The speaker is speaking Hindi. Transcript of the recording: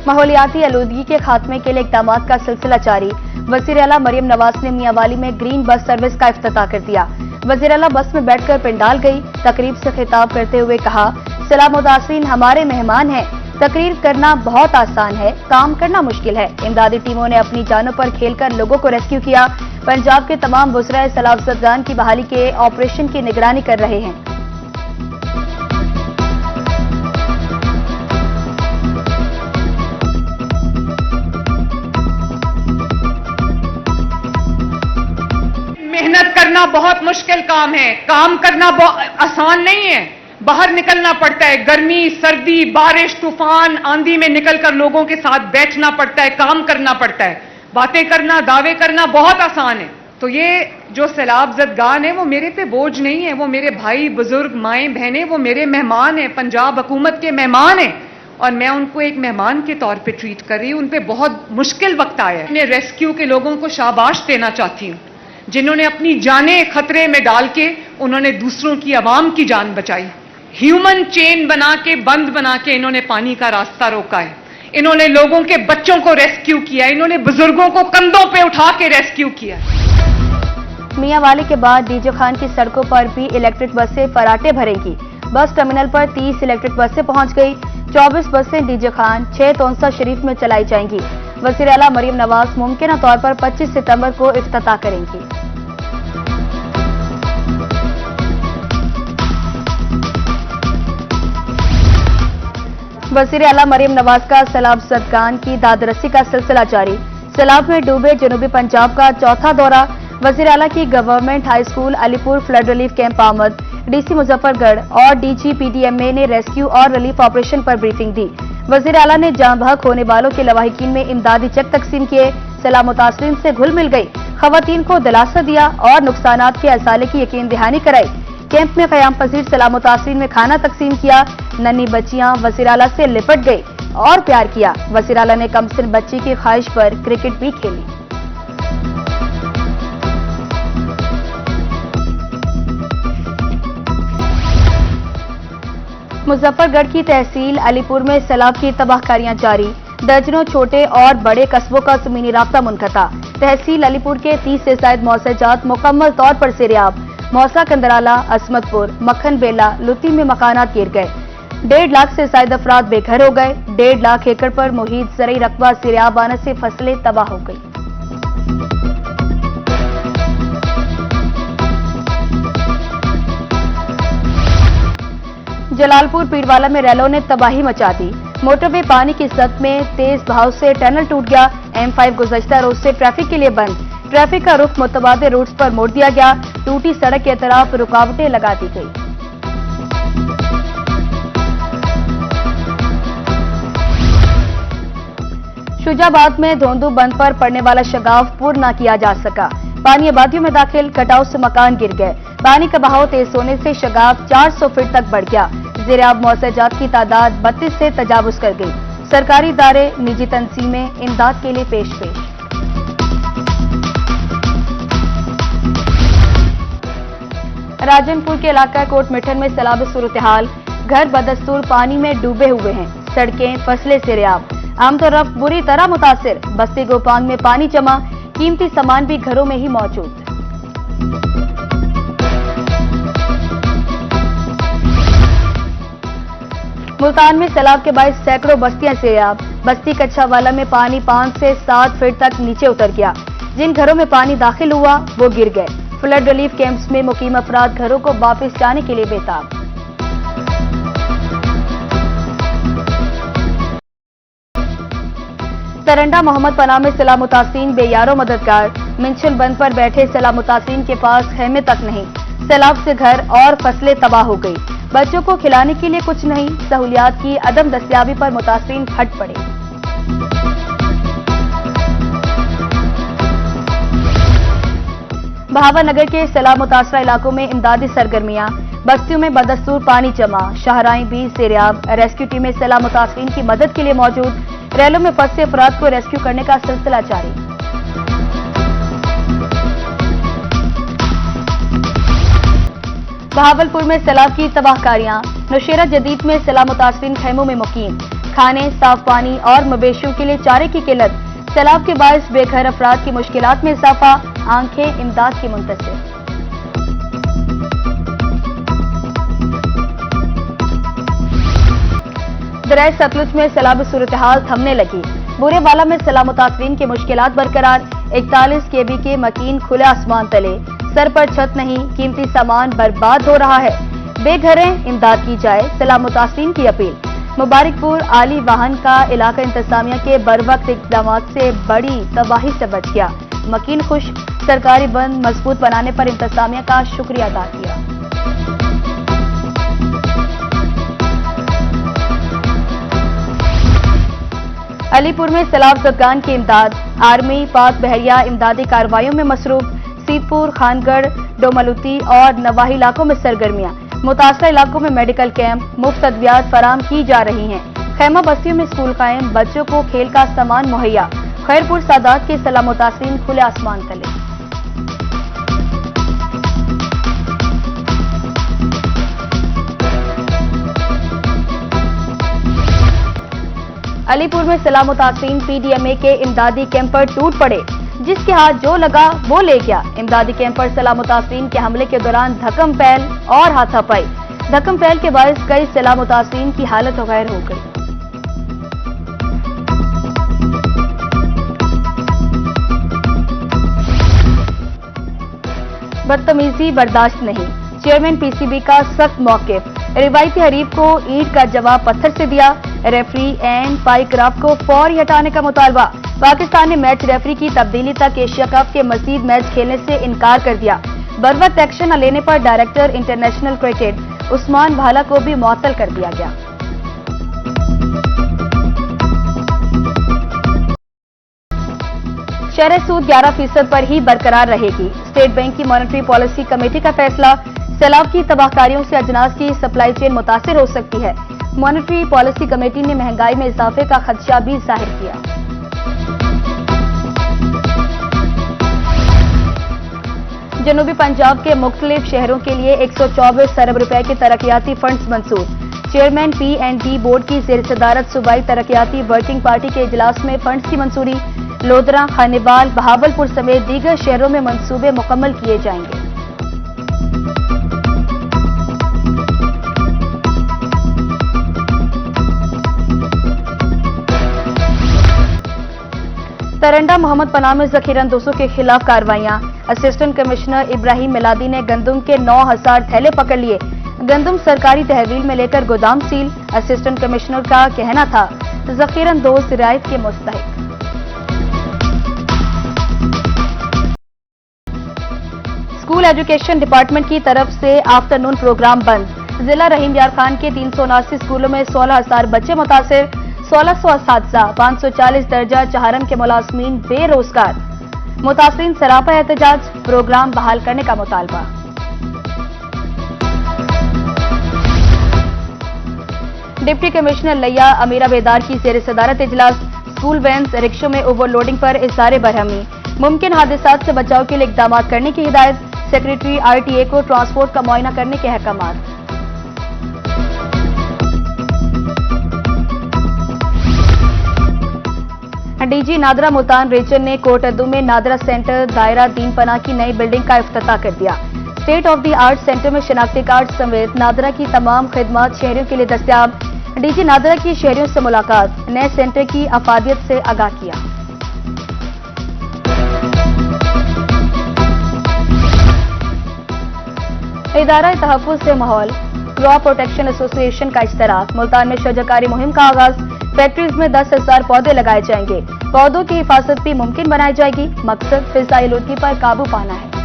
माहौलियाती आलूदगी के खात्मे के लिए इकदाम का सिलसिला जारी। वज़ीर आला मरियम नवाज ने मियांवाली में ग्रीन बस सर्विस का इफ्तिताह कर दिया। वज़ीर आला बस में बैठकर पिंडाल गई। तकरीब से खिताब करते हुए कहा, सलाम मुतासिरीन हमारे मेहमान हैं। तकरीर करना बहुत आसान है, काम करना मुश्किल है। इमदादी टीमों ने अपनी जानों पर खेलकर लोगों को रेस्क्यू किया। पंजाब के तमाम वुज़राए सैलाब-ज़दगान की बहाली के ऑपरेशन की निगरानी कर रहे हैं। मेहनत करना बहुत मुश्किल काम है, काम करना बहुत आसान नहीं है। बाहर निकलना पड़ता है, गर्मी, सर्दी, बारिश, तूफान, आंधी में निकलकर लोगों के साथ बैठना पड़ता है, काम करना पड़ता है। बातें करना, दावे करना बहुत आसान है। तो ये जो सैलाब-ज़दगान है वो मेरे पे बोझ नहीं है, वो मेरे भाई, बुजुर्ग, माएं, बहनें, वो मेरे मेहमान हैं, पंजाब हुकूमत के मेहमान हैं और मैं उनको एक मेहमान के तौर पे ट्रीट कर रही हूं। उन पे बहुत मुश्किल वक्त आया है। मैं रेस्क्यू के लोगों को शाबाश देना चाहती हूं, जिन्होंने अपनी जानें खतरे में डाल के उन्होंने दूसरों की, आवाम की जान बचाई। ह्यूमन चेन बना के, बंद बना के इन्होंने पानी का रास्ता रोका है। इन्होंने लोगों के बच्चों को रेस्क्यू किया, इन्होंने बुजुर्गों को कंधों पे उठा के रेस्क्यू किया। मियांवाली के बाद डीजे खान की सड़कों पर भी इलेक्ट्रिक बसें फराटे भरेंगी। बस टर्मिनल पर 30 इलेक्ट्रिक बसें पहुंच गई। 24 बसें डीजे खान 6 तौंसा शरीफ में चलाई जाएंगी। वज़ीर आला मरियम नवाज मुमकिन तौर पर 25 सितंबर को इफ्तिताह करेंगी। वज़ीर आला मरियम नवाज का सैलाब-ज़दगान की दादरसी का सिलसिला जारी। सैलाब में डूबे जनूबी पंजाब का चौथा दौरा। वज़ीर आला की government high school Alipur flood relief camp आमद। डीसी मुजफ्फरगढ़ और डीजी पीडीएमए ने रेस्क्यू और रिलीफ ऑपरेशन पर ब्रीफिंग दी। वज़ीर आला ने जान बहक होने वालों के लवाहिकीन में इमदादी चेक तकसीम किए। सैलाब मुतासिरीन से घुल मिल गई, खवातीन को दिलासा दिया और नुकसानात के असाले की यकीन दहानी कराई। कैंप में क़याम पजीर सैलाब मुतासिरीन में खाना तकसीम किया। नन्ही बच्चियां वज़ीर आला से लिपट गई और प्यार किया। वज़ीर आला ने कमसिन बच्ची की ख्वाहिश पर क्रिकेट भी खेली। मुजफ्फरगढ़ की तहसील अलीपुर में सैलाब की तबाहकारियां जारी। दर्जनों छोटे और बड़े कस्बों का ज़मीनी राब्ता मुनक़ता। तहसील अलीपुर के 30 से ज़ायद मौसजात मुकम्मल तौर पर सेरियाब। मौसा, कंदराला, असमतपुर, मक्खन बेला, लुती में मकानात गिर गए। 1.5 लाख से ज़ायद अफराद बेघर हो गए। 1.5 लाख एकड़ पर मुहीत ज़रई रकबा सेरियाब आने से फसलें तबाह हो गई। जलालपुर पीरवाला में रैलों ने तबाही मचा दी। मोटरवे पानी की सतह में तेज बहाव से टनल टूट गया। M5 गुज़श्ता रोज से ट्रैफिक के लिए बंद। ट्रैफिक का रुख मुतबादिल रूट्स पर मोड़ दिया गया। टूटी सड़क के तरफ रुकावटें लगा दी गई। शुजाबाद में धोंदू बंद पर पड़ने वाला शगाफ पूर्ण न किया जा सका। पानी आबादियों में दाखिल, कटाव से मकान गिर गए। पानी का बहाव तेज होने से शगाफ 400 फीट तक बढ़ गया। ज़ेराब मौसजात की तादाद 32 से तजावुज कर गई। सरकारी इदारे, निजी तंजीमें इमदाद के लिए पेश। राजनपुर के इलाका कोट मिठन में सैलाब सूरत हाल। घर बदस्तूर पानी में डूबे हुए हैं। सड़कें, फसलें सेरियाब। आमतौर बुरी तरह मुतासिर। बस्ती गोपांग में पानी जमा। कीमती सामान भी घरों में ही मौजूद। मुल्तान में सैलाब के बायस सैकड़ों बस्तियां सेरियाब। बस्ती कच्छावाला में पानी 5 से 7 फीट तक नीचे उतर गया। जिन घरों में पानी दाखिल हुआ वो गिर गए। फ्लड रिलीफ कैंप्स में मुकीम अफराद घरों को वापस जाने के लिए बेताब। तरंडा मोहम्मद पनाह में सैलाब मुतासिरीन बेयारो मददगार। मिंचल बंद पर बैठे सैलाब मुतासिरीन के पास खेमे तक नहीं। सैलाब से घर और फसलें तबाह हो गई। बच्चों को खिलाने के लिए कुछ नहीं। सहूलियात की अदम दस्तयाबी पर मुतासिरीन फट पड़े। बहावलनगर के सैलाब मुतासरा इलाकों में इमदादी सरगर्मियां। बस्तियों में बदस्तूर पानी जमा। शाहराएं भी सेरियाब। रेस्क्यू टीमें सैलाब मुतासरीन की मदद के लिए मौजूद। रैलों में फंसे अफराद को रेस्क्यू करने का सिलसिला जारी। बहावलपुर में सैलाब की तबाहकारियां। नौशेरा जदीद में सैलाब मुतासरीन खैमों में मुकीम। खाने, साफ पानी और मवेशियों के लिए चारे की किल्लत, सैलाब के बायस बेघर अफराद की मुश्किलात में इजाफा, आंखें इमदाद की मुंतज़िर। दरिया सतलुज में सैलाबी सूरत हाल थमने लगी। बुरेवाला में सैलाब मुतासरीन की मुश्किलात बरकरार, 41 kV के मकीन खुले आसमान तले, सर पर छत नहीं, कीमती सामान बर्बाद हो रहा है। बेघरें, इमदाद की जाए, सैलाब मुतासरीन की अपील। मुबारकपुर आली वाहन का इलाका इंतजामिया के बरवक्त इकदाम से बड़ी तबाही से बच गया। मकीन खुश, सरकारी बंद मजबूत बनाने पर इंतजामिया का शुक्रिया अदा किया। अलीपुर में सैलाब ज़दगान की इमदाद, आर्मी, पाक बहरिया इमदादी कार्रवाइयों में मसरूफ। सीतपुर, खानगढ़, डोमलुती और नवाही इलाकों में सरगर्मियां। मुतासरा इलाकों में मेडिकल कैंप, मुफ्त अद्वियात फराम की जा रही हैं। खैमा बस्तियों में स्कूल कायम, बच्चों को खेल का सामान मुहैया। खैरपुर सादात के सैलाब मुतासरीन खुले आसमान तले। अलीपुर में सैलाब मुतासरीन पीडीएमए के इमदादी कैंप पर टूट पड़े, जिसके हाथ जो लगा वो ले गया। इमदादी कैंप पर सैलाब मुतासरीन के हमले के दौरान धक्कम फैल और हाथापाई। धक्कम फैल के बायस कई सैलाब मुतासरीन की हालत गैर हो गई। बदतमीजी बर्दाश्त नहीं, चेयरमैन पीसीबी का सख्त मौक़िफ़। रिवायती हरीफ को ईंट का जवाब पत्थर से दिया। रेफरी एंड पाइक्राफ्ट को फौरी हटाने का मुतालबा। पाकिस्तान ने मैच रेफरी की तब्दीली तक एशिया कप के मजीद मैच खेलने से इनकार कर दिया। बरवक्त एक्शन न लेने पर डायरेक्टर इंटरनेशनल क्रिकेट उस्मान भाला को भी मुअत्तल कर दिया गया। शरह सूद 11% पर ही बरकरार रहेगी। स्टेट बैंक की मॉनेटरी पॉलिसी कमेटी का फैसला, सैलाब की तबाहकारियों से अजनास की सप्लाई चेन मुतासिर हो सकती है। मॉनेटरी पॉलिसी कमेटी ने महंगाई में इजाफे का खदशा भी जाहिर किया। जनूबी पंजाब के मुख्तलिफ शहरों के लिए 124 अरब रुपए के तरक्याती फंड्स मंजूर। चेयरमैन P&D बोर्ड की ज़ेर सदारत सूबाई तरक्याती वर्किंग पार्टी के इजलास में फंड्स की मंजूरी। लोधरा, खानेवाल, बहावलपुर समेत दीगर शहरों में मंसूबे मुकम्मल किए जाएंगे। तरंडा मोहम्मद पनाह में जखीरंदोजों के खिलाफ कार्रवाइयां। असिस्टेंट कमिश्नर इब्राहिम मिलादी ने गंदम के 9000 थैले पकड़ लिए। गंदम सरकारी तहवील में लेकर गोदाम सील। असिस्टेंट कमिश्नर का कहना था जखीरंदोज रियायत के मुस्तहिक। स्कूल एजुकेशन डिपार्टमेंट की तरफ से आफ्टरनून प्रोग्राम बंद। जिला रहीम यार खान के 379 स्कूलों में 16,000 बच्चे मुतासिर। 1600 असातिज़ा, 540 दर्जा चहारम के मुलाजमीन बेरोजगार। मुतासरीन सरापा एहतजाज, प्रोग्राम बहाल करने का मुतालबा। डिप्टी कमिश्नर लिया अमीरा बेदार की ज़ेर सदारत इजलास। स्कूल वैन रिक्शों में ओवरलोडिंग पर इज़हार बरहमी। मुमकिन हादसात से बचाव के लिए इकदाम करने की हिदायत। सेक्रेटरी RTA को ट्रांसपोर्ट का मुआयना करने के अहकाम। डीजी नादरा मुल्तान रीजन ने कोटअद्दू में नादरा सेंटर दायरा दीन पनाह की नई बिल्डिंग का इफ्तिताह कर दिया। State of the art centre में शनाख्ती कार्ड समेत नादरा की तमाम खिदमात शहरियों के लिए दस्तयाब। डीजी नादरा की शहरियों से मुलाकात, नए सेंटर की अफादियत से आगाह किया। इदारा तहफ़्फ़ुज़ से माहौल, क्रॉप प्रोटेक्शन एसोसिएशन का इश्तराक। मुल्तान में शजरकारी मुहिम का आगाज। फैक्ट्रीज में 10,000 पौधे लगाए जाएंगे। पौधों की हिफाजत भी मुमकिन बनाई जाएगी। मकसद फिज़ाई आलूदगी पर काबू पाना है।